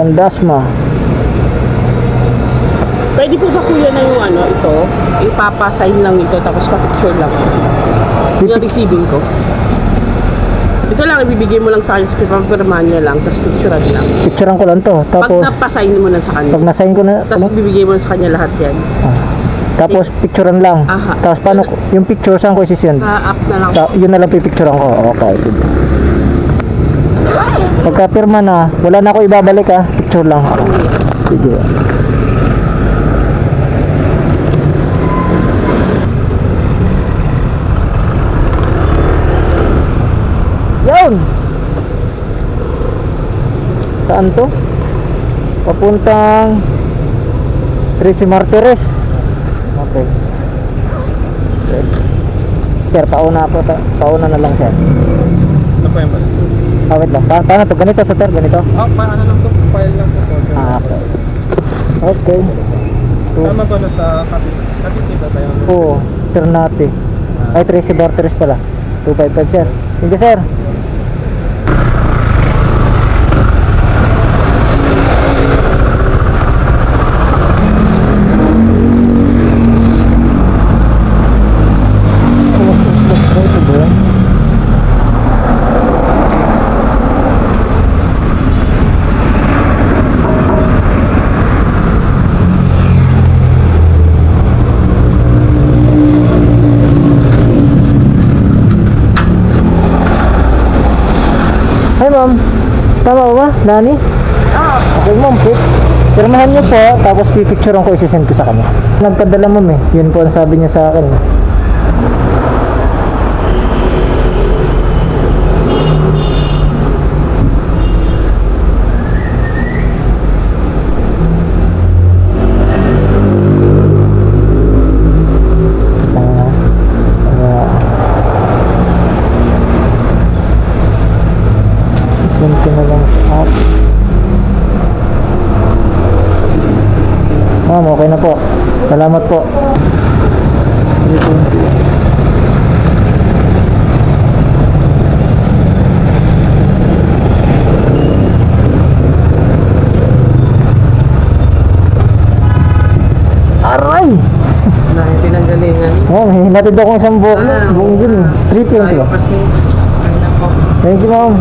Ayan, Dasma. Pwede po ba kuya na yung ano, ito? Ipapasign lang ito tapos pa-picture lang. Yung receiving ko. Ito lang, ibibigay mo lang sa akin, papirmahan niya lang, tapos picturean lang. Picturean ko lang to. Pag Tapos, napasign mo na sa kanya, pag nasign ko na, tapos ibibigay mo na sa kanya lahat yan. tapos picturean lang. Aha. Tapos paano, yung picture saan ko isisend? Sa app na lang. Yun na lang pipicturean ko. Okay, sige. Pagka pirma na, wala na ako ibabalik ha. Picture lang ako. Sige. Yun! Saan to? Papuntang Tracy Martires. Okay. Sir, pauna na lang sir. Ano pa yung ba? Wait lang. Paano to? Ganito sa sir? Ganito? Paano lang to? File lang po. Okay. Okay. Tama ba na sa Cavite ba tayo? Oo. Ternate. Ay, Tracy Martires pala. 255 sir. Hindi sir. Hi ma'am, tama ba? Nani? Okay ma'am, pirmahan niyo po, tapos pipicturean ko, isisend ko sa kanya. Nagpadala ma'am eh, yun po ang sabi niya sa akin. Send ko na lang sa app. Ma'am, okay na po. Salamat po. Aray! Pinanggalingan. Ma'am, hinatid ako isang buong yun. 320 ba? Kasi, Thank you ma'am.